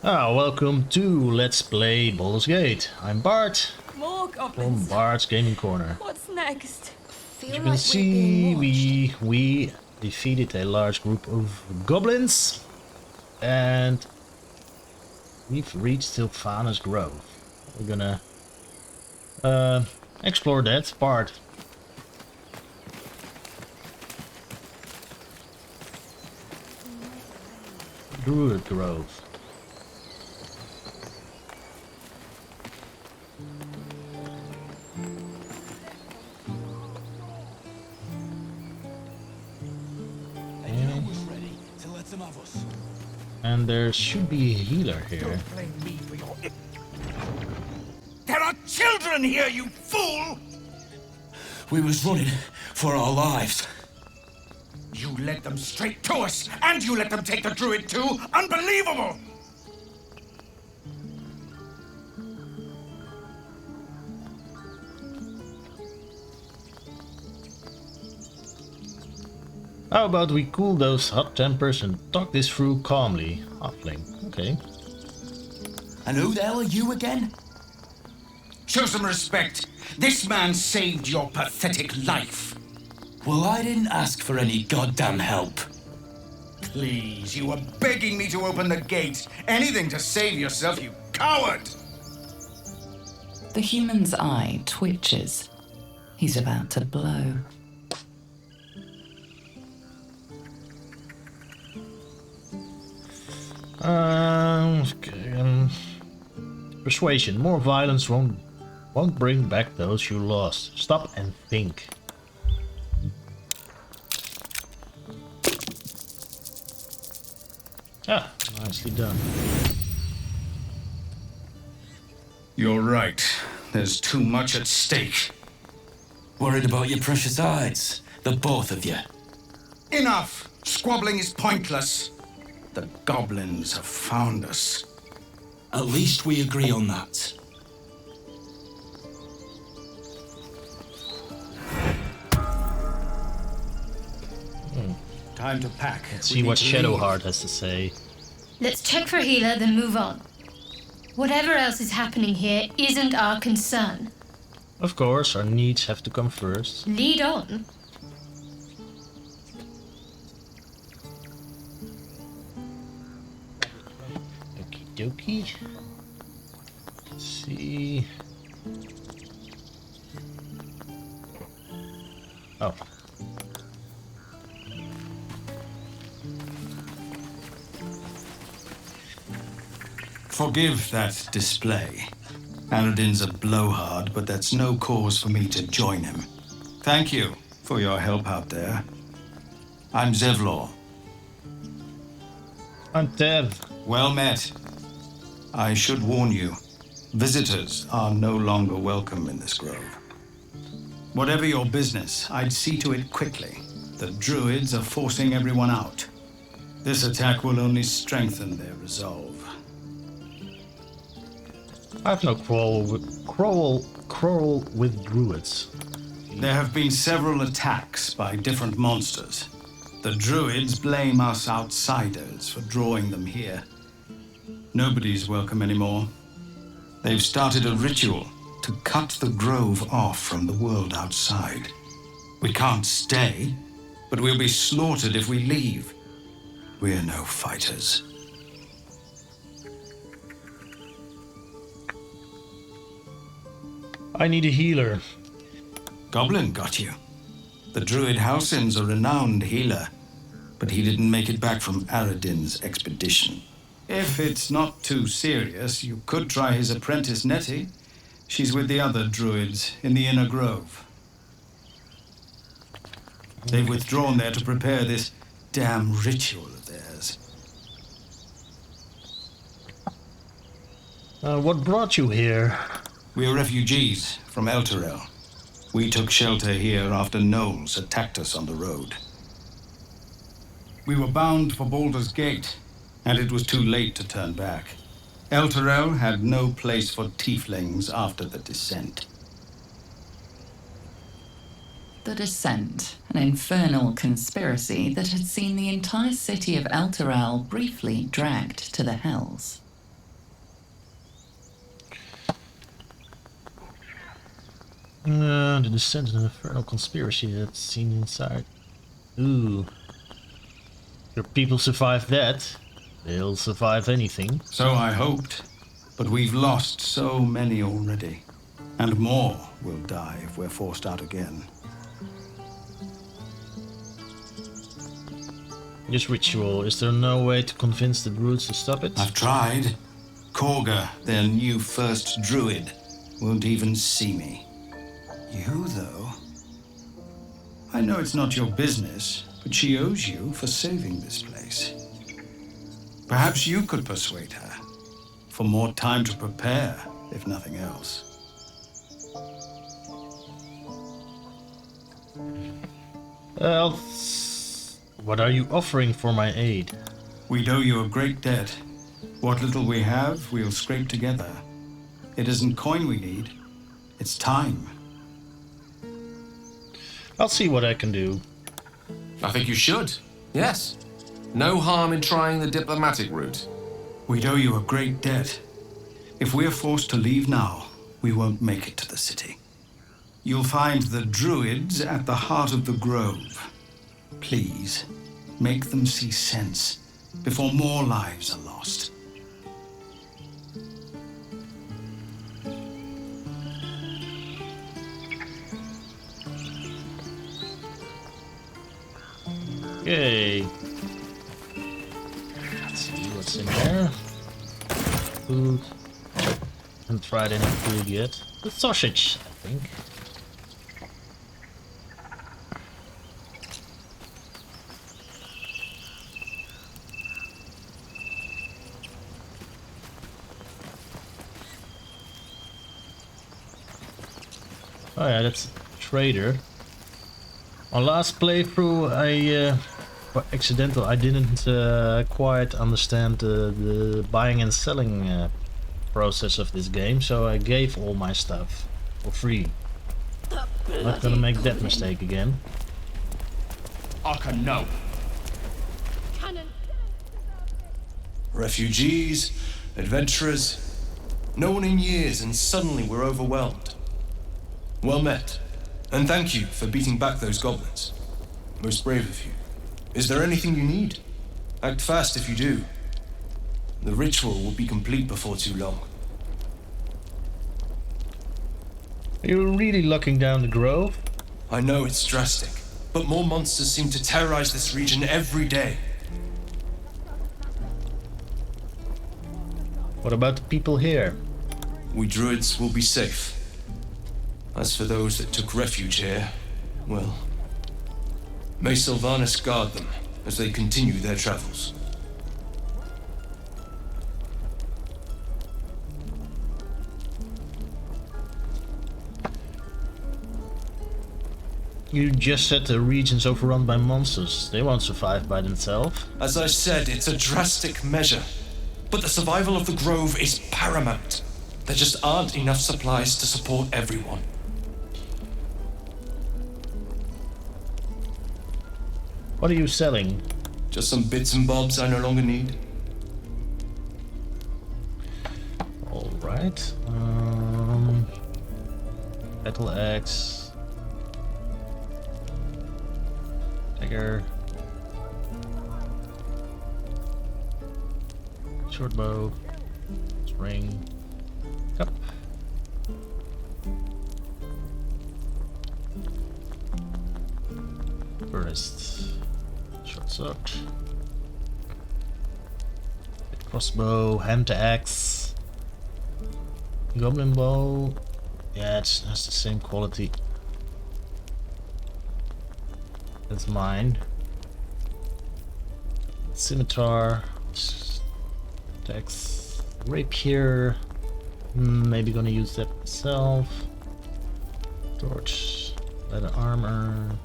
Welcome to Let's Play Baldur's Gate. I'm Bart More from goblins. Bart's Gaming Corner. What's next? As you can see, we defeated a large group of goblins and we've reached Sylvanas Grove. We're gonna explore that part. Druid Grove. And there should be a healer here. There are children here, you fool! We was running for our lives. You led them straight to us, and you let them take the druid too? Unbelievable! How about we cool those hot tempers and talk this through calmly? Halfling, okay. And who the hell are you again? Show some respect. This man saved your pathetic life. Well, I didn't ask for any goddamn help. Please, you were begging me to open the gate. Anything to save yourself, you coward! The human's eye twitches. He's about to blow. Okay, persuasion. More violence won't bring back those you lost. Stop and think. Ah, nicely done. You're right. There's too much at stake. Worried about your precious hides, the both of you. Enough! Squabbling is pointless. The goblins have found us. At least we agree on that. Time to pack. Let's see what Shadowheart has to say. Let's check for a healer, then move on. Whatever else is happening here isn't our concern. Of course, our needs have to come first. Lead on. Okie dokie. Let's see. Oh. Forgive that display. Aradin's a blowhard, but that's no cause for me to join him. Thank you for your help out there. I'm Zevlor. I'm Tev. Well met. I should warn you, visitors are no longer welcome in this grove. Whatever your business, I'd see to it quickly. The druids are forcing everyone out. This attack will only strengthen their resolve. I have no quarrel with druids. There have been several attacks by different monsters. The druids blame us outsiders for drawing them here. Nobody's welcome anymore. They've started a ritual to cut the grove off from the world outside. We can't stay, but we'll be slaughtered if we leave. We're no fighters. I need a healer. Goblin got you. The druid Halsin's a renowned healer, but he didn't make it back from Aradin's expedition. If it's not too serious, you could try his apprentice Nettie. She's with the other druids in the inner grove. They've withdrawn there to prepare this damn ritual of theirs. What brought you here? We're refugees from Elturel. We took shelter here after gnolls attacked us on the road. We were bound for Baldur's Gate, and it was too late to turn back. Elturel had no place for tieflings after the descent. The Descent, an infernal conspiracy that had seen the entire city of Elturel briefly dragged to the Hells. The descent of an infernal conspiracy that's seen inside. Ooh. Your people survive that. They'll survive anything. So I hoped. But we've lost so many already. And more will die if we're forced out again. This ritual, is there no way to convince the druids to stop it? I've tried. Korga, their new first druid, won't even see me. You, though? I know it's not your business, but she owes you for saving this place. Perhaps you could persuade her. For more time to prepare, if nothing else. Well, what are you offering for my aid? We owe you a great debt. What little we have, we'll scrape together. It isn't coin we need, it's time. I'll see what I can do. I think you should. Yes. No harm in trying the diplomatic route. We owe you a great debt. If we're forced to leave now, we won't make it to the city. You'll find the druids at the heart of the grove. Please, make them see sense before more lives are lost. Yay. Let's see what's in there. Food. Haven't tried any food yet. The sausage, I think. Oh yeah, that's a trader. On last playthrough, by accidental, I didn't quite understand the buying and selling process of this game, so I gave all my stuff for free. Not gonna make that mistake again. Arca, no. Refugees, adventurers, no one in years, and suddenly we're overwhelmed. Well met, and thank you for beating back those goblins. Most brave of you. Is there anything you need? Act fast if you do. The ritual will be complete before too long. Are you really locking down the grove? I know it's drastic, but more monsters seem to terrorize this region every day. What about the people here? We druids will be safe. As for those that took refuge here, well, may Sylvanus guard them as they continue their travels. You just said the region's overrun by monsters. They won't survive by themselves. As I said, it's a drastic measure, but the survival of the grove is paramount. There just aren't enough supplies to support everyone. What are you selling? Just some bits and bobs I no longer need. Alright. Battle axe. Dagger. Short bow. Ring. Cup. Burst. Short sword. Crossbow. Hand axe. Goblin bow. Yeah, it has the same quality as mine. Scimitar. Axe. Rapier. Maybe gonna use that myself. Torch. Leather armor.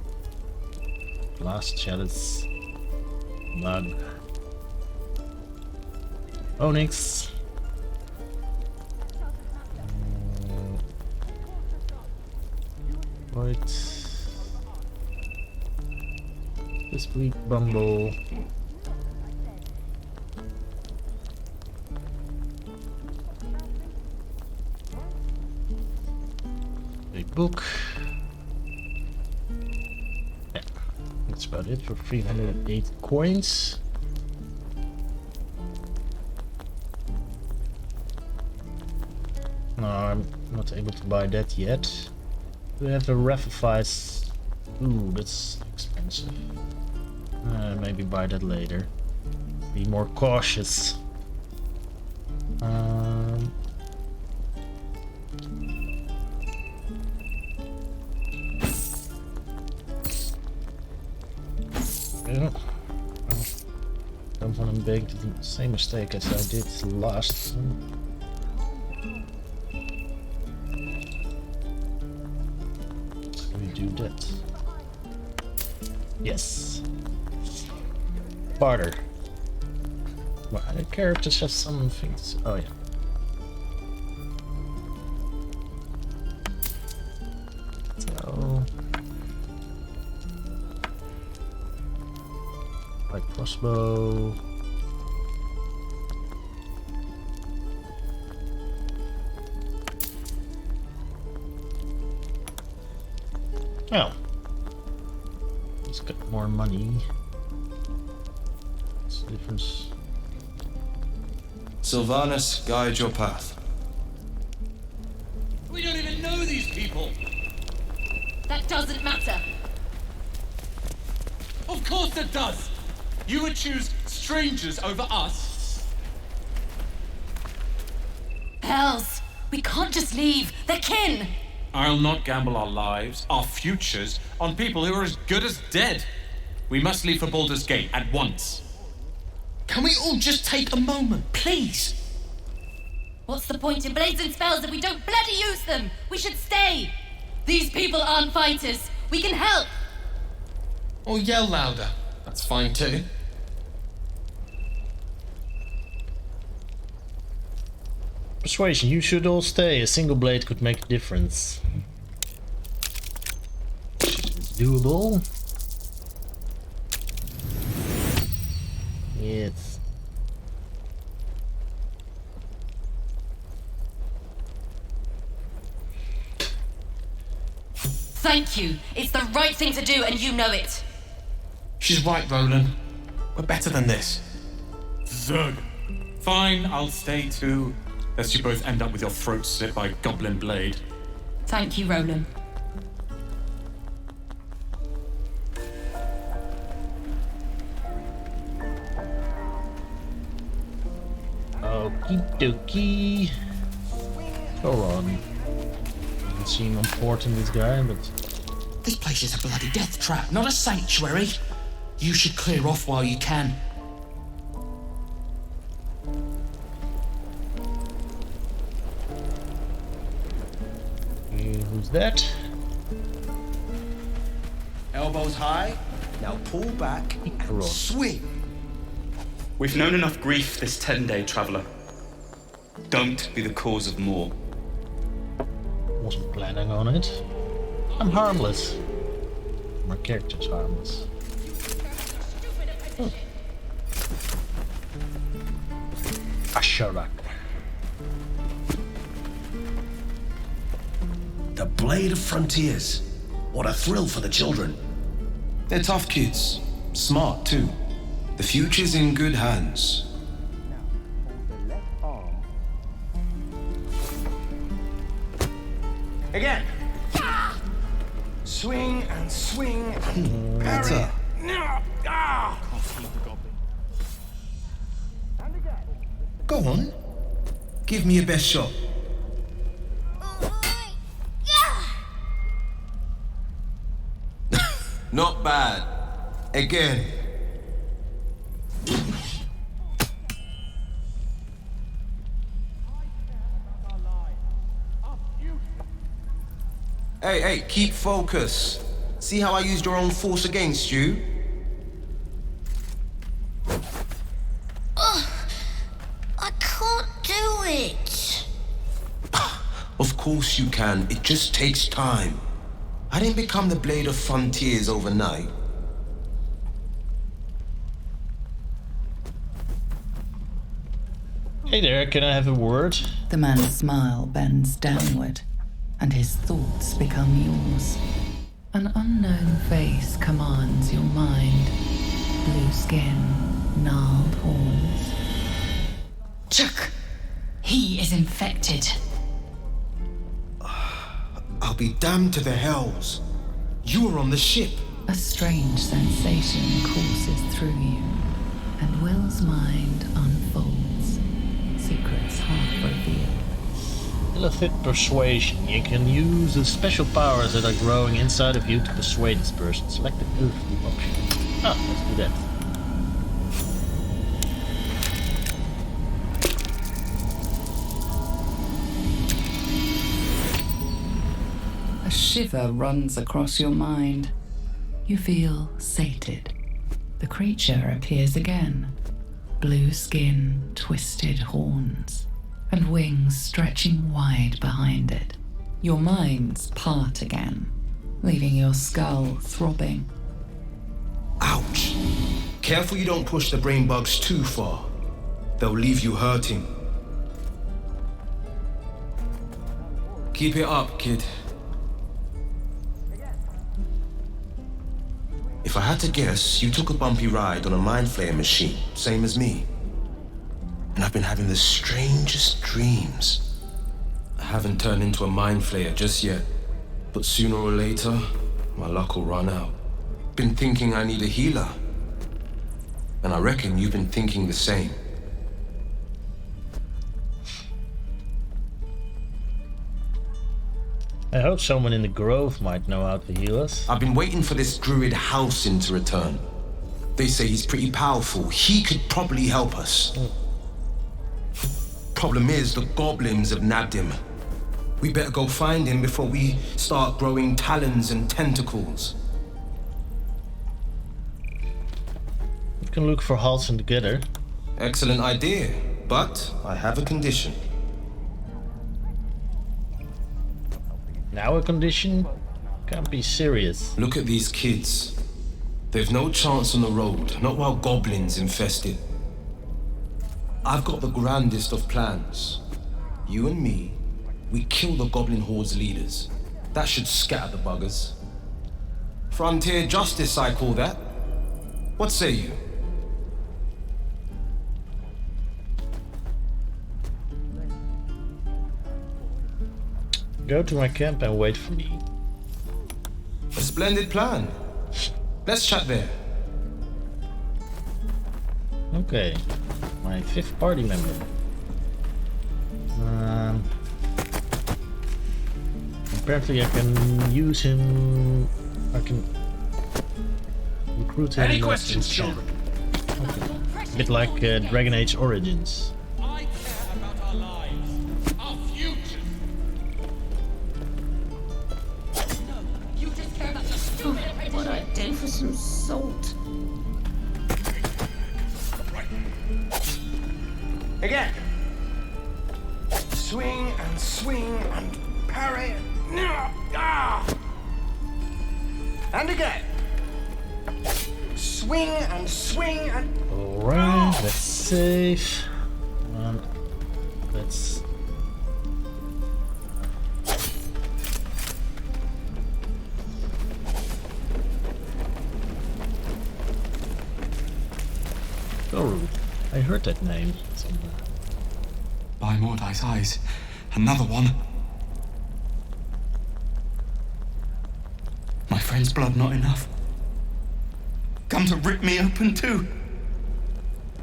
Blast chalice. Mug. Onyx. White. This bleak bumble. A Big book. Yeah, that's about it for 308 coins. No, I'm not able to buy that yet. We have a Raffified. Ooh, that's expensive. Maybe buy that later. Be more cautious. Yeah. Don't want to make the same mistake as I did last time. Let me do that. Yes. Barter. Well, the characters have some things. Oh yeah. So, like crossbow. Oh, let's get more money. What's the difference? Sylvanus, guide your path. We don't even know these people! That doesn't matter. Of course it does! You would choose strangers over us? Hells, we can't just leave. They're kin. I'll not gamble our lives, our futures, on people who are as good as dead. We must leave for Baldur's Gate at once. Can we all just take a moment, please? What's the point in blazing spells if we don't bloody use them? We should stay. These people aren't fighters. We can help. Or yell louder. That's fine too. Persuasion, you should all stay. A single blade could make a difference. Doable. Yes. Thank you. It's the right thing to do, and you know it. She's right, Roland. We're better than this. Zug. Fine, I'll stay too. Lest you both end up with your throats slit by a goblin blade. Thank you, Roland. Okie dokie. Go on. Doesn't seem important, this guy, but. This place is a bloody death trap, not a sanctuary. You should clear off while you can. Who's that? Elbows high. Now pull back and swing. We've known enough grief this 10-day traveler. Don't be the cause of more. Wasn't planning on it. I'm harmless. My character's harmless. Oh. Asharak. The Blade of Frontiers. What a thrill for the children. They're tough kids. Smart, too. The future's in good hands. Again. Swing and swing and parry. Go on. Give me your best shot. Not bad. Again. Hey, keep focus. See how I used your own force against you? I can't do it. Of course you can. It just takes time. I didn't become the Blade of Frontiers overnight. Hey there, can I have a word? The man's smile bends downward. and his thoughts become yours. An unknown face commands your mind. Blue skin, gnarled horns. Chuck! He is infected. I'll be damned to the hells. You were on the ship. A strange sensation courses through you, and Will's mind unfolds. Secrets half revealed. Illithid persuasion. You can use the special powers that are growing inside of you to persuade this person. Select the illithid option. Ah, let's do that. A shiver runs across your mind. You feel sated. The creature appears again. Blue skin, twisted horns, and wings stretching wide behind it. Your minds part again, leaving your skull throbbing. Ouch. Careful you don't push the brain bugs too far. They'll leave you hurting. Keep it up, kid. If I had to guess, you took a bumpy ride on a mind flayer machine, same as me. And I've been having the strangest dreams. I haven't turned into a mind flayer just yet, but sooner or later, my luck will run out. Been thinking I need a healer. And I reckon you've been thinking the same. I hope someone in the grove might know how to heal us. I've been waiting for this druid Halsin to return. They say he's pretty powerful. He could probably help us. Problem is, the goblins have nabbed him. We better go find him before we start growing talons and tentacles. We can look for Halsin together. Excellent idea, but I have a condition. Now a condition? Can't be serious. Look at these kids. They've no chance on the road, not while goblins infest it. I've got the grandest of plans. You and me, we kill the goblin horde's leaders. That should scatter the buggers. Frontier justice, I call that. What say you? Go to my camp and wait for me. A splendid plan. Let's chat there. Okay. My 5th party member. Apparently I can use him. I can recruit him. Any questions, children? Okay. A bit like Dragon Age Origins. I care about our lives, our future. No, you just care about your stupid apprenticeship. What I'd do for some salt. Again. Swing and parry. And again. Swing and... Alright, let's save. Let's... Thorud. I heard that name somewhere. By Mordai's eyes, another one. My friend's blood not enough. Come to rip me open too.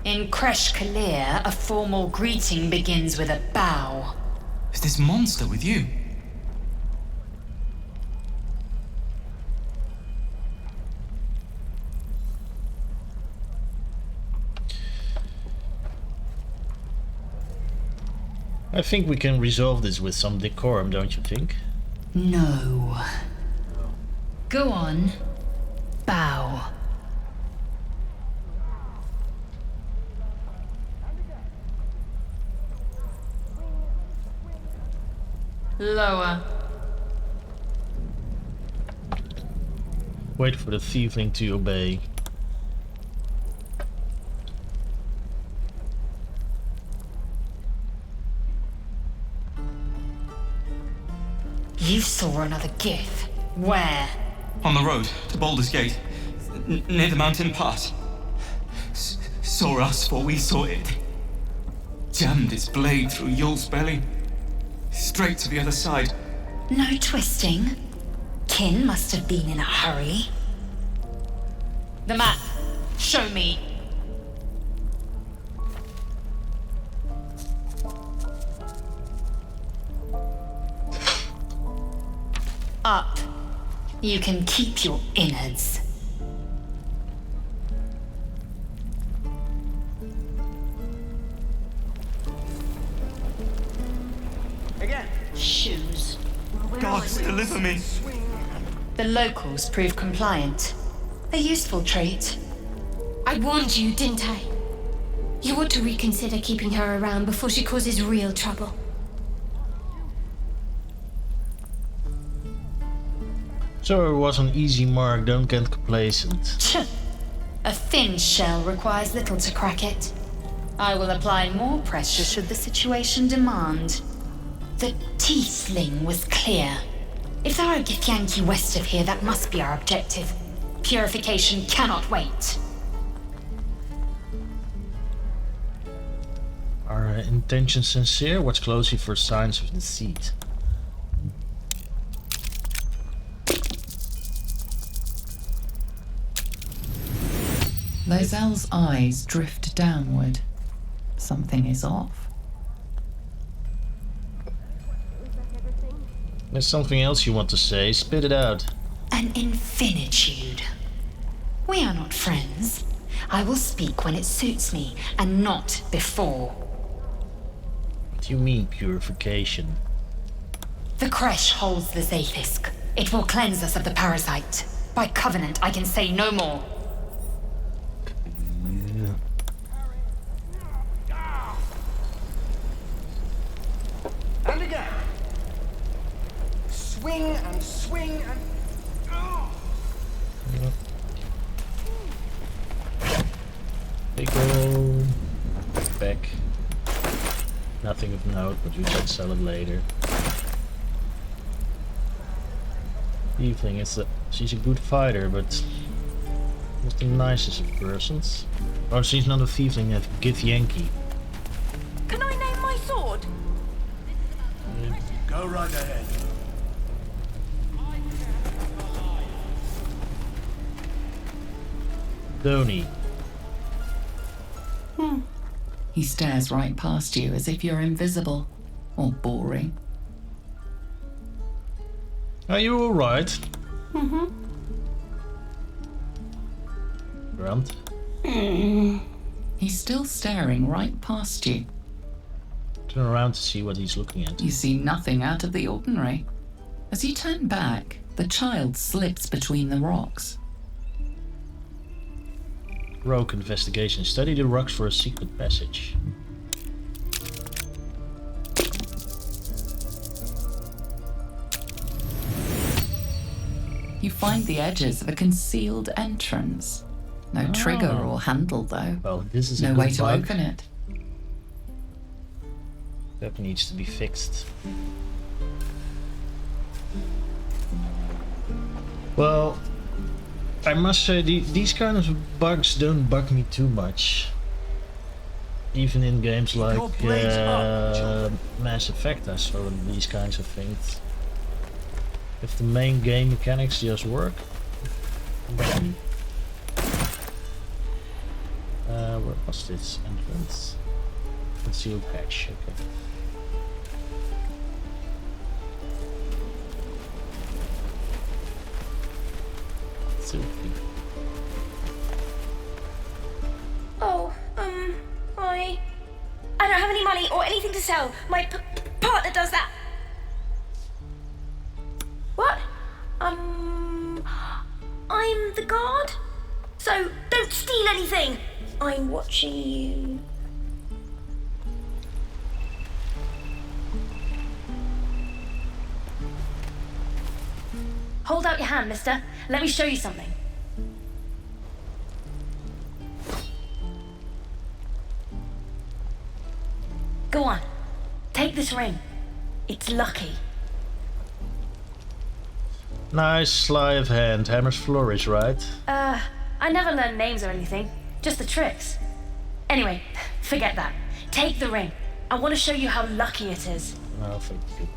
In Kresh Kalir, a formal greeting begins with a bow. Is this monster with you? I think we can resolve this with some decorum, don't you think? No. Go on. Bow. Lower. Wait for the thiefling to obey. You saw another gif. Where? On the road to Baldur's Gate, near the mountain pass. Saw us before we saw it. Jammed its blade through Yul's belly. Straight to the other side. No twisting. Kin must have been in a hurry. The map. Show me. Up. You can keep your innards. Again. Shoes. Gods, deliver me. The locals prove compliant. A useful trait. I warned you, didn't I? You ought to reconsider keeping her around before she causes real trouble. So it was an easy mark, don't get complacent. A thin shell requires little to crack it. I will apply more pressure should the situation demand. The tiefling was clear. If there are a Githyanki west of here, that must be our objective. Purification cannot wait. Are intentions sincere? Watch closely for signs of deceit. Lozel's eyes drift downward. Something is off. There's something else you want to say. Spit it out. An infinitude. We are not friends. I will speak when it suits me, and not before. What do you mean, purification? The Kresh holds the Zafisk. It will cleanse us of the parasite. By covenant, I can say no more. And again. Swing and swing and... Pickle. Back. Nothing of note, but we can sell it later. Evening, she's a good fighter, but not the nicest of persons. Oh, she's not a thiefling, a Githyanki. Can I name my sword? Go right ahead. Doni. He stares right past you as if you're invisible or boring. Are you alright? Mm-hmm. Grunt. He's still staring right past you. Turn around to see what he's looking at. You see nothing out of the ordinary. As you turn back, the child slips between the rocks. Rogue investigation. Study the rocks for a secret passage. You find the edges of a concealed entrance. No trigger or handle, though. Well, this is no a way good to bug. open it. That needs to be fixed. Well, I must say these kind of bugs don't bug me too much. Even in games like Mass Effect, I saw these kinds of things. If the main game mechanics just work. Where was this entrance? Concealed hatch, okay. Silky. Oh, I don't have any money or anything to sell. My partner does that. What? I'm the guard. So don't steal anything. I'm watching you. Hold out your hand, mister. Let me show you something. Go on. Take this ring. It's lucky. Nice sleight of hand. Hammer's flourish, right? I never learned names or anything. Just the tricks. Anyway, forget that. Take the ring. I want to show you how lucky it is. Oh, thank you.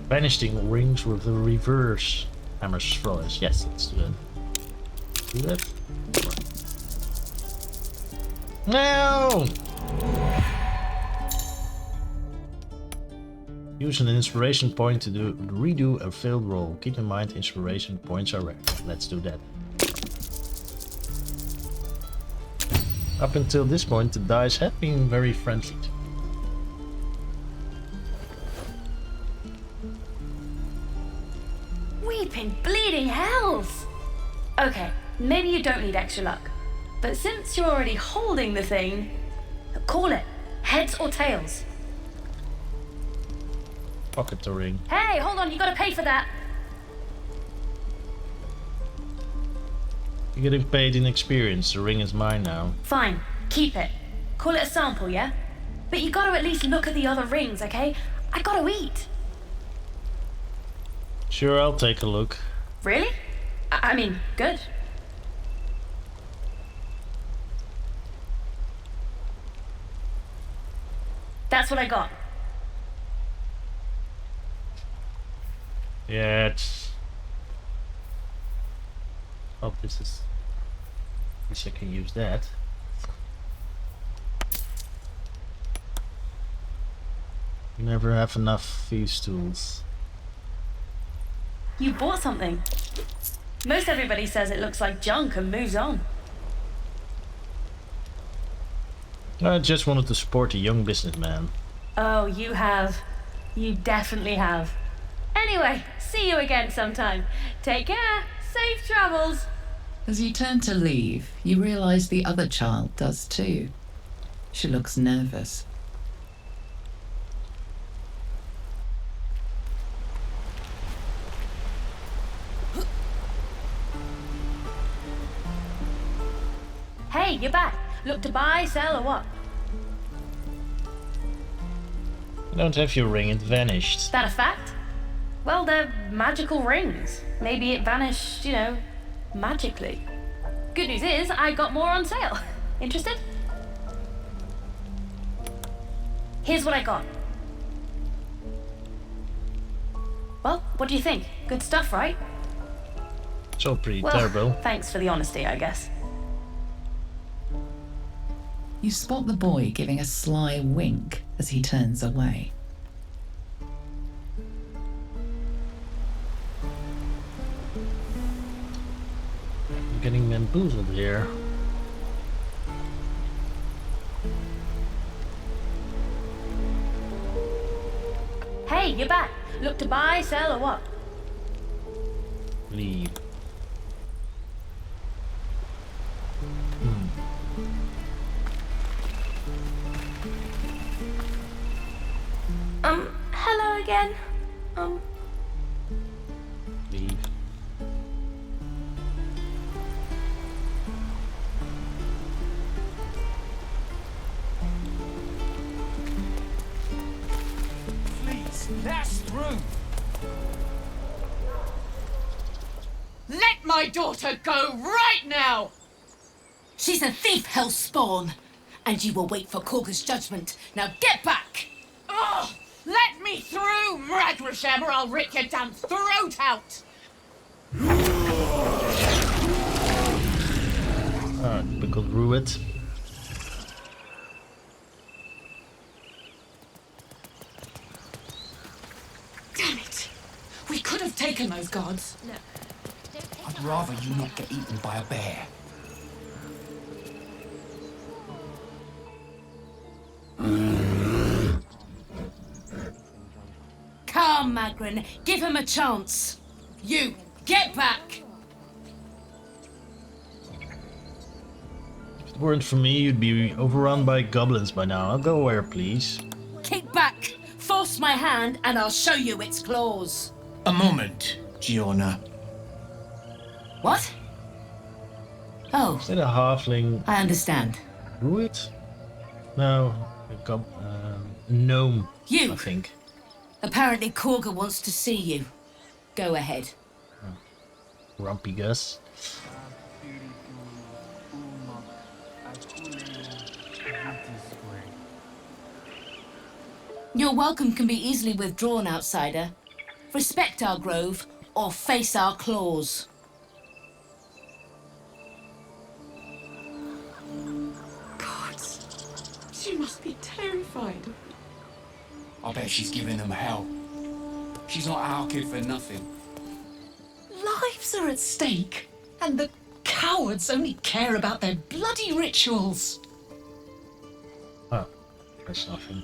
Vanishing rings with the reverse Hammer's flourish. Yes, let's do that. Do that. No! Use an inspiration point to redo a failed roll. Keep in mind inspiration points are rare. Let's do that. Up until this point the dice have been very friendly to me. Weeping bleeding hells! Okay, maybe you don't need extra luck. But since you're already holding the thing, call it. Heads or tails. Pocket the ring. Hey, hold on, you gotta pay for that. You're getting paid in experience. The ring is mine now. Fine, keep it. Call it a sample, yeah? But you gotta at least look at the other rings, okay? I gotta eat. Sure, I'll take a look. Really? I mean, good. That's what I got. Yeah, it's... Oh, this is... At least I can use that. You never have enough thieves' tools. You bought something. Most everybody says it looks like junk and moves on. I just wanted to support a young businessman. Oh, you have. You definitely have. Anyway, see you again sometime. Take care. Safe travels. As you turn to leave, you realize the other child does too. She looks nervous. Hey, you're back. Look to buy, sell, or what? I don't have your ring, it vanished. Is that a fact? Well, they're magical rings. Maybe it vanished, you know, magically. Good news is, I got more on sale. Interested? Here's what I got. Well, what do you think? Good stuff, right? It's all pretty Well, terrible. thanks for the honesty, I guess. You spot the boy giving a sly wink as he turns away. I'm getting bamboozled here. Hey, you're back. Look to buy, sell, or what? Leave. Hello again. Leave. Please, pass through. Let my daughter go right now! She's a thief, hellspawn. And you will wait for Korga's judgment. Now get back! Oh, let me through, Mragrasham, or I'll rip your damn throat out! Ah, typical druid. Damn it! We could have taken those gods. I'd rather you not get eaten by a bear. Come, Magrin. Give him a chance. You, get back! If it weren't for me, you'd be overrun by goblins by now. I'll go where, please. Kick back. Force my hand and I'll show you its claws. A moment, Giorna. What? Oh. Is that a halfling? I understand. Druid? No, a gnome. You. I think. Apparently Korga wants to see you. Go ahead. Grumpy Gus. Your welcome can be easily withdrawn, outsider. Respect our grove, or face our claws. Gods, she must be terrified. I bet she's giving them hell. She's not our kid for nothing. Lives are at stake, and the cowards only care about their bloody rituals. Oh, that's nothing.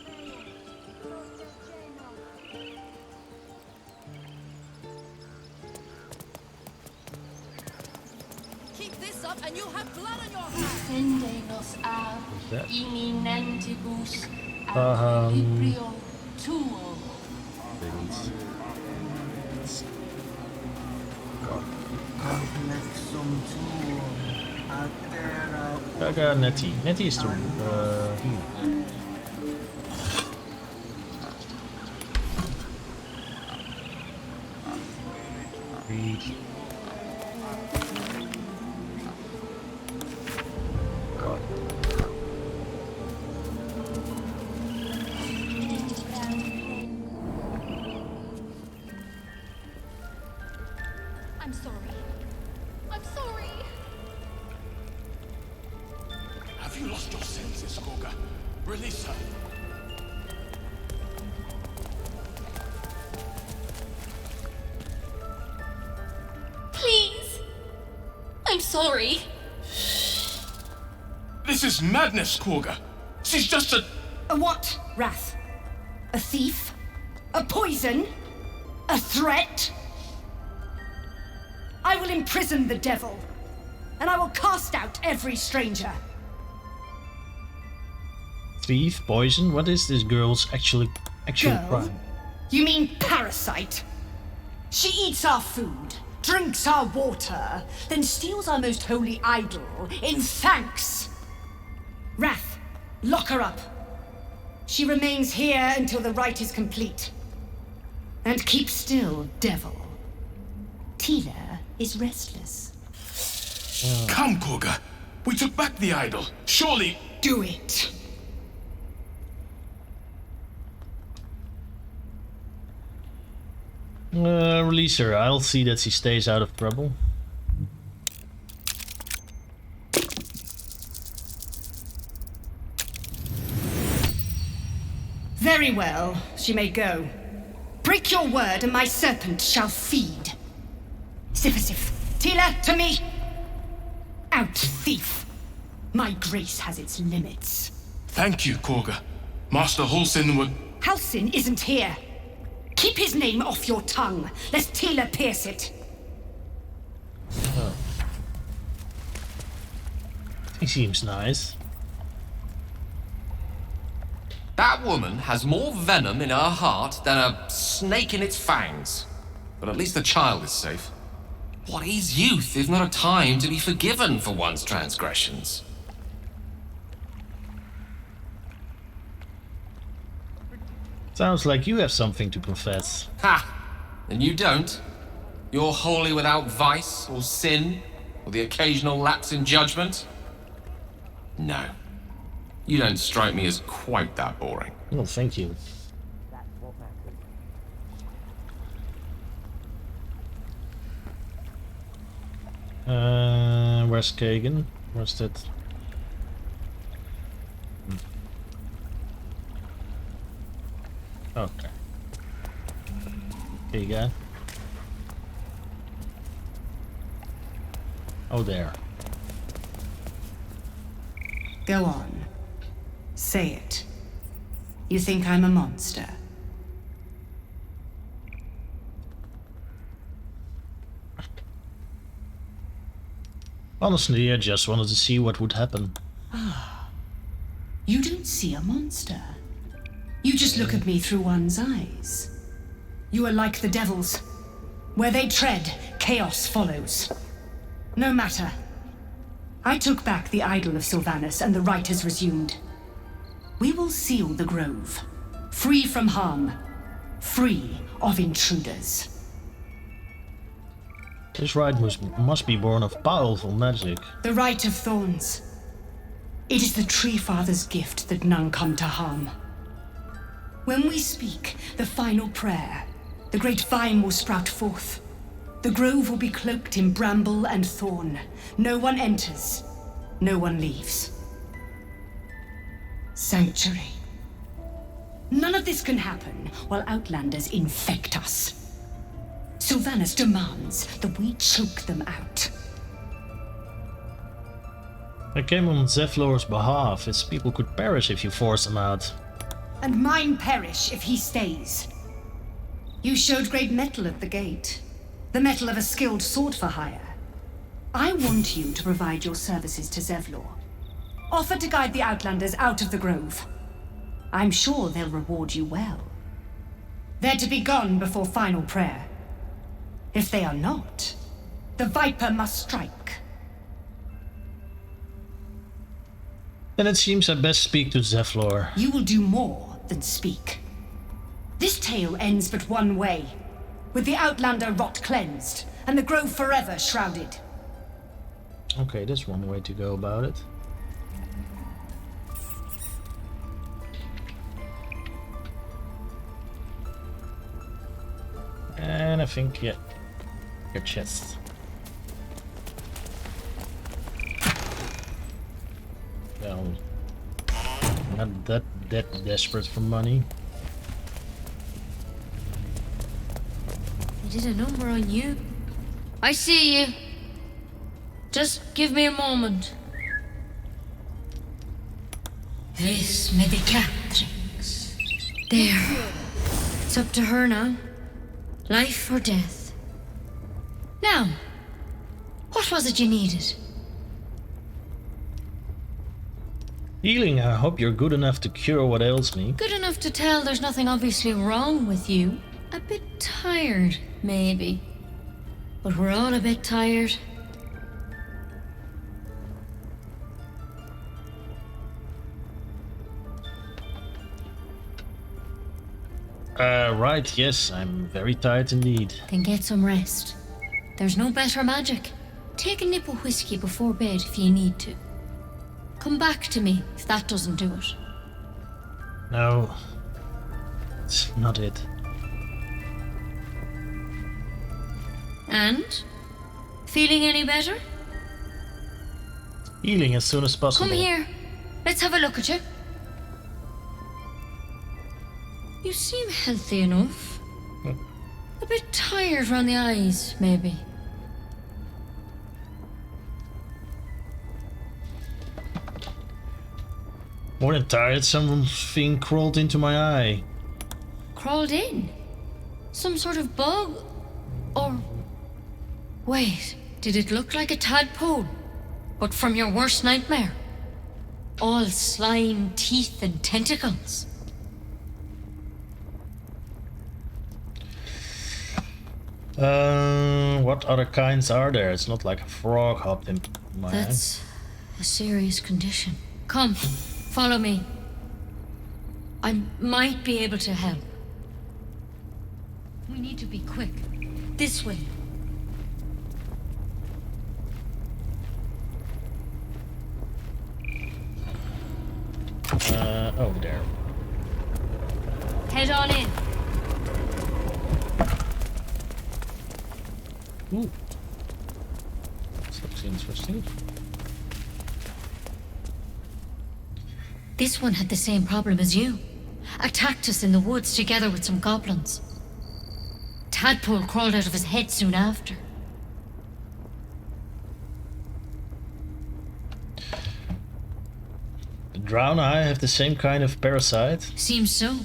Keep this up and you'll have blood on your hands. Defendenos a What's that? imminentibus Um, equilibrio tuo. Complexum tuum a terra. I got Nettie. Nettie is the healer. Read. God. I'm sorry. I'm sorry. Have you lost your senses, Gorga? Release her. Please. I'm sorry. This is madness, Gorga. She's just a... A what, Wrath? A thief? A poison? A threat? I will imprison the devil, and I will cast out every stranger. Thief, poison. What is this girl's actual Girl? crime? You mean parasite? She eats our food, drinks our water, then steals our most holy idol in thanks. Wrath, lock her up. She remains here until the rite is complete. And keep still, devil. Tila is restless. Come, Gorga. We took back the idol. Surely... Do it. Release her. I'll see that she stays out of trouble. Very well, she may go. Break your word and my serpent shall feed. Sif, Tila, to me! Out, thief! My grace has its limits. Thank you, Gorga. Master Halsin would... Halsin isn't here. Keep his name off your tongue, lest Tila pierce it. Oh. He seems nice. That woman has more venom in her heart than a snake in its fangs. But at least the child is safe. What is youth if not a time to be forgiven for one's transgressions? Sounds like you have something to confess. Ha! And you don't? You're wholly without vice or sin, or the occasional lapse in judgment? No. You don't strike me as quite that boring. Well, thank you. Where's Kagan? Where's that? Okay. Kagan. Oh, there. Go on. Say it. You think I'm a monster? Honestly, I just wanted to see what would happen. Ah. You don't see a monster. You just look at me through one's eyes. You are like the devils. Where they tread, chaos follows. No matter. I took back the idol of Sylvanus and the rite has resumed. We will seal the grove. Free from harm. Free of intruders. This rite must be born of powerful magic. The Rite of Thorns. It is the Tree Father's gift that none come to harm. When we speak the final prayer, the great vine will sprout forth. The grove will be cloaked in bramble and thorn. No one enters, no one leaves. Sanctuary. None of this can happen while Outlanders infect us. Sylvanas demands that we choke them out. I came on Zeflor's behalf. His people could perish if you force them out. And mine perish if he stays. You showed great mettle at the gate. The mettle of a skilled sword for hire. I want you to provide your services to Zevlor. Offer to guide the Outlanders out of the grove. I'm sure they'll reward you well. They're to be gone before final prayer. If they are not, the Viper must strike. Then it seems I best speak to Zeflor. You will do more than speak. This tale ends but one way, with the Outlander rot cleansed, and the grove forever shrouded. Okay, there's one way to go about it. And I think, yeah, your chest. Well, not that desperate for money. He did a number on you. I see you. Just give me a moment. Vis medicatrix. There. It's up to her now. Life or death. Now, what was it you needed? Healing, I hope you're good enough to cure what ails me. Good enough to tell there's nothing obviously wrong with you. A bit tired, maybe. But we're all a bit tired. Right, yes, I'm very tired indeed. Then get some rest. There's no better magic. Take a nip of whiskey before bed if you need to. Come back to me if that doesn't do it. No, it's not it. And? Feeling any better? Healing as soon as possible. Come here. Let's have a look at you. You seem healthy enough. A bit tired around the eyes, maybe. More than tired, something crawled into my eye. Crawled in? Some sort of bug? Or... Wait, did it look like a tadpole? But from your worst nightmare? All slime, teeth, and tentacles. What other kinds are there? It's not like a frog hopped in my eye. That's a serious condition. Come, follow me. I might be able to help. We need to be quick. This way. Over there. Head on in. Ooh. This looks interesting. This one had the same problem as you. Attacked us in the woods together with some goblins. Tadpole crawled out of his head soon after. The drown eye have the same kind of parasite? Seems so.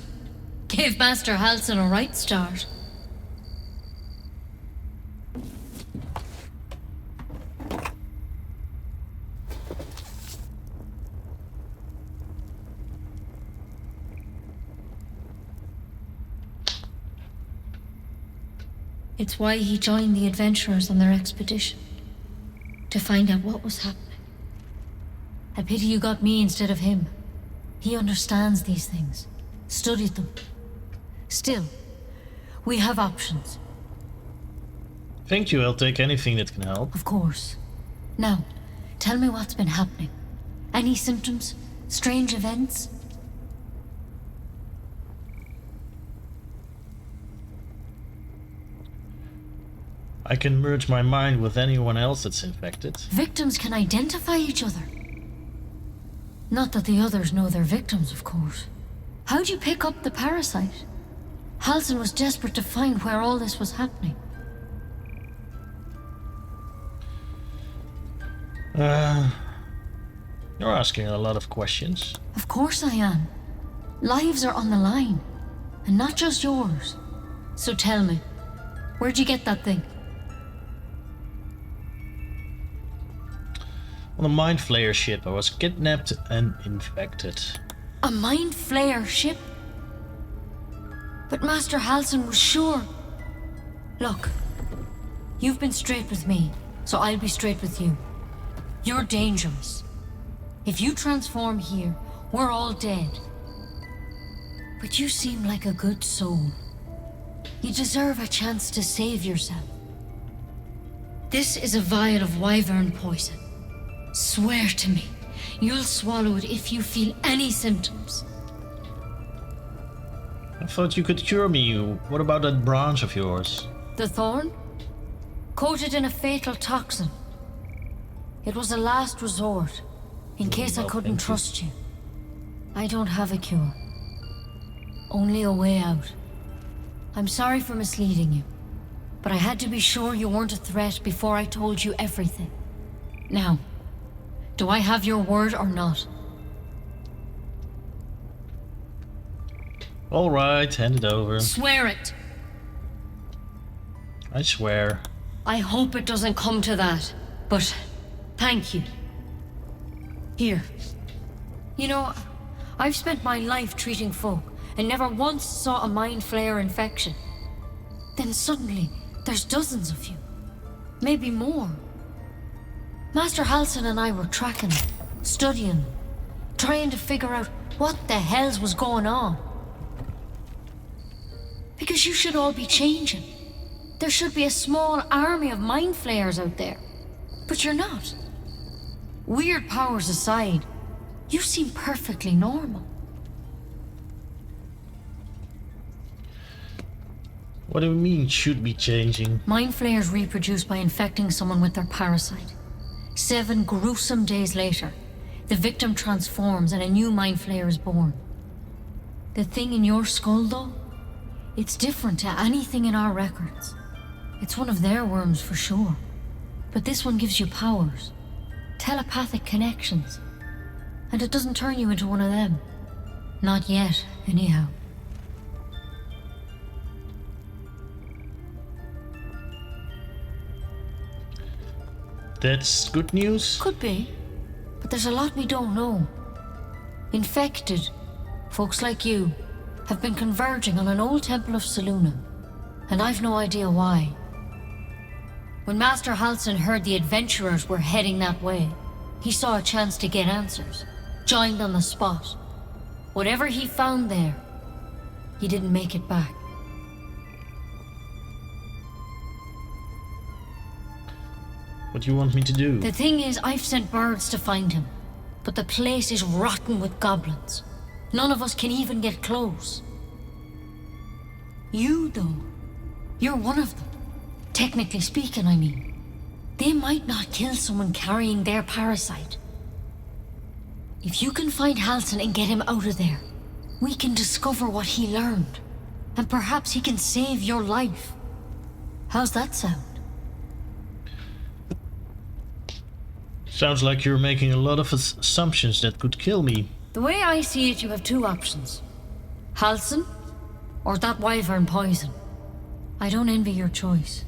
Gave Master Halson a right start. It's why he joined the adventurers on their expedition. To find out what was happening. A pity you got me instead of him. He understands these things. Studied them. Still, we have options. Thank you, I'll take anything that can help. Of course. Now, tell me what's been happening. Any symptoms? Strange events? I can merge my mind with anyone else that's infected. Victims can identify each other. Not that the others know they're victims, of course. How'd you pick up the parasite? Halsin was desperate to find where all this was happening. You're asking a lot of questions. Of course I am. Lives are on the line. And not just yours. So tell me, where'd you get that thing? On a Mind Flayer ship, I was kidnapped and infected. A Mind Flayer ship? But Master Halsin was sure. Look, you've been straight with me, so I'll be straight with you. You're dangerous. If you transform here, we're all dead. But you seem like a good soul. You deserve a chance to save yourself. This is a vial of wyvern poison. Swear to me, you'll swallow it if you feel any symptoms. I thought you could cure me. What about that branch of yours? The thorn? Coated in a fatal toxin. It was a last resort, in case I couldn't trust you. I don't have a cure. Only a way out. I'm sorry for misleading you, but I had to be sure you weren't a threat before I told you everything. Now, do I have your word or not? All right, hand it over. Swear it. I swear. I hope it doesn't come to that, but thank you. Here. You know, I've spent my life treating folk and never once saw a Mind Flayer infection. Then suddenly, there's dozens of you. Maybe more. Master Halsin and I were tracking them, studying them, trying to figure out what the hells was going on. Because you should all be changing. There should be a small army of Mind Flayers out there. But you're not. Weird powers aside, you seem perfectly normal. What do you mean, should be changing? Mind Flayers reproduce by infecting someone with their parasite. 7 gruesome days later, the victim transforms and a new Mind Flayer is born. The thing in your skull, though, it's different to anything in our records. It's one of their worms for sure. But this one gives you powers. Telepathic connections. And it doesn't turn you into one of them. Not yet, anyhow. That's good news? Could be. But there's a lot we don't know. Infected, folks like you, have been converging on an old temple of Selûne. And I've no idea why. When Master Halsin heard the adventurers were heading that way, he saw a chance to get answers, joined on the spot. Whatever he found there, he didn't make it back. What do you want me to do? The thing is, I've sent birds to find him, but the place is rotten with goblins. None of us can even get close. You, though, you're one of them. Technically speaking, I mean. They might not kill someone carrying their parasite. If you can find Halsin and get him out of there, we can discover what he learned. And perhaps he can save your life. How's that sound? Sounds like you're making a lot of assumptions that could kill me. The way I see it, you have 2 options. Halsin, or that wyvern poison. I don't envy your choice.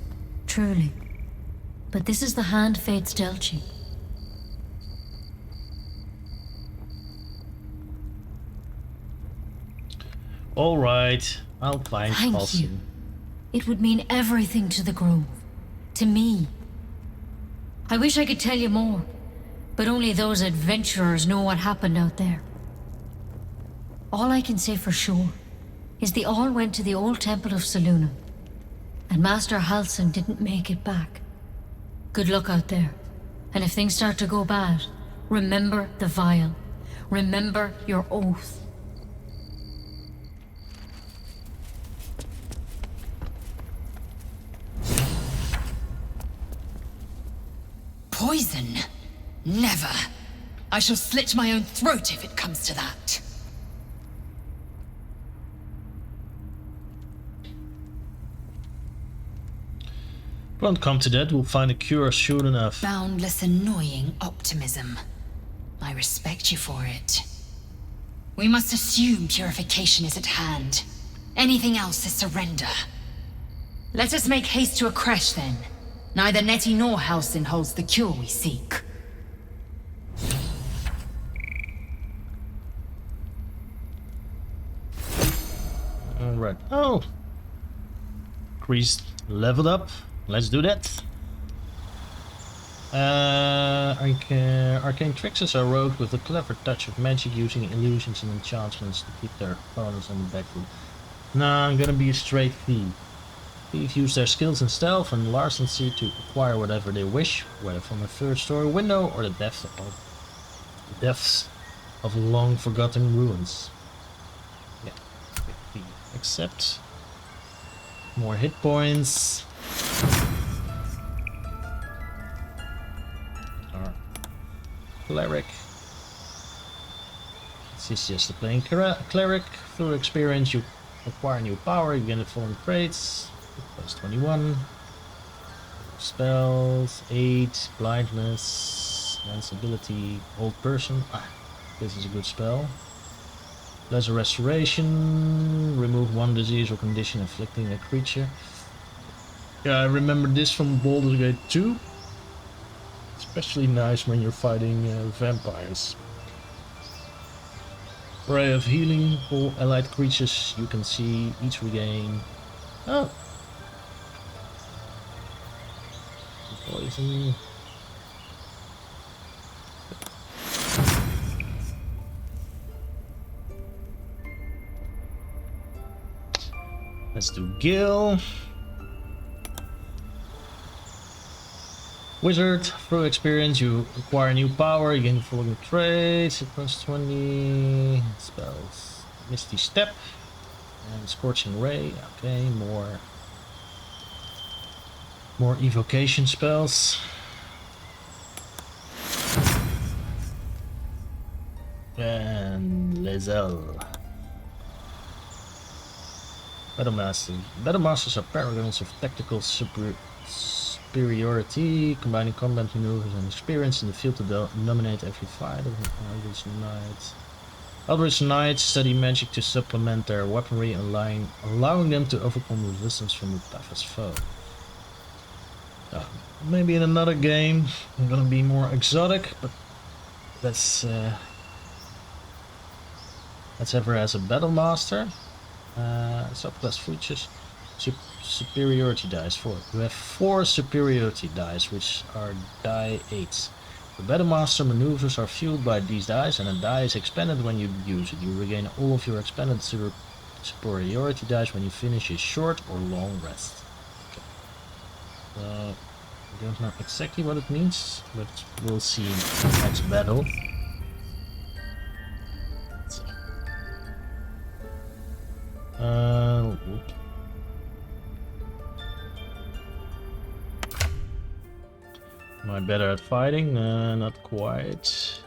Truly. But this is the hand fate's dealt you. All right, I'll find Thank Halsin. you. It would mean everything to the Grove. To me. I wish I could tell you more, but only those adventurers know what happened out there. All I can say for sure is they all went to the old temple of Selûne. And Master Halsin didn't make it back. Good luck out there. And if things start to go bad, remember the vial. Remember your oath. Poison? Never. I shall slit my own throat if it comes to that. Won't come to that, we'll find a cure soon enough. Boundless annoying optimism. I respect you for it. We must assume purification is at hand. Anything else is surrender. Let us make haste to a crash then. Neither Nettie nor Halsin holds the cure we seek. Alright. Oh! Increased, leveled up. Let's do that. Arcane tricksters are rogue with a clever touch of magic, using illusions and enchantments to keep their opponents on the back foot. Nah, I'm gonna be a straight thief. Thieves use their skills in stealth and larceny to acquire whatever they wish, whether from a third-story window or the depths of long-forgotten ruins. Yeah, thief. Accept. More hit points. Our cleric. This is just a plain cleric. Through experience, you acquire new power. You gain the following traits. Plus 21. Spells, 8, blindness, invincibility, old person. This is a good spell. Lesser restoration. Remove one disease or condition afflicting a creature. Yeah, I remember this from Baldur's Gate 2. Especially nice when you're fighting vampires. Ray of healing. All allied creatures you can see each regain. Oh. Poison. Let's do Gil. Wizard, through experience you acquire new power, you gain the following traits, plus 20 spells. Misty Step and Scorching Ray, okay, more evocation spells. And Lae'zel. Battle Masters are paragons of tactical superiority, combining combat maneuvers and experience in the field to dominate every fight. Eldritch Knights study magic to supplement their weaponry, allowing them to overcome resistance from the toughest foe. Maybe in another game I'm gonna be more exotic, but let's ever as a battle master. Subclass features superiority dice 4. You have 4 superiority dice, which are die 8s. The battle master maneuvers are fueled by these dice, and a die is expended when you use it. You regain all of your expended superiority dice when you finish a short or long rest. Okay. I don't know exactly what it means, but we'll see in the next battle. Am I better at fighting? Not quite.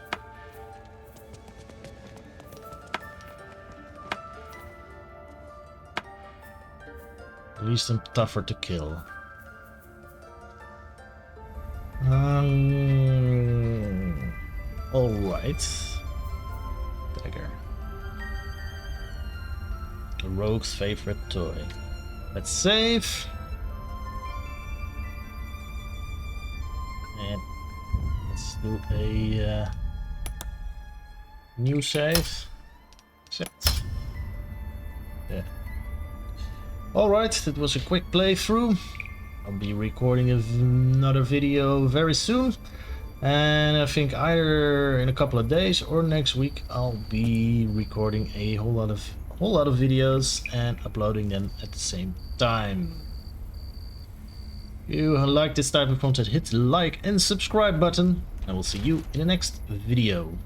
At least I'm tougher to kill. Alright. Dagger. A rogue's favorite toy. Let's save. And let's do a new save. Accept. Yeah. Alright, that was a quick playthrough. I'll be recording another video very soon. And I think either in a couple of days or next week I'll be recording a whole lot of videos and uploading them at the same time. If you like this type of content, hit the like and subscribe button. And we'll see you in the next video.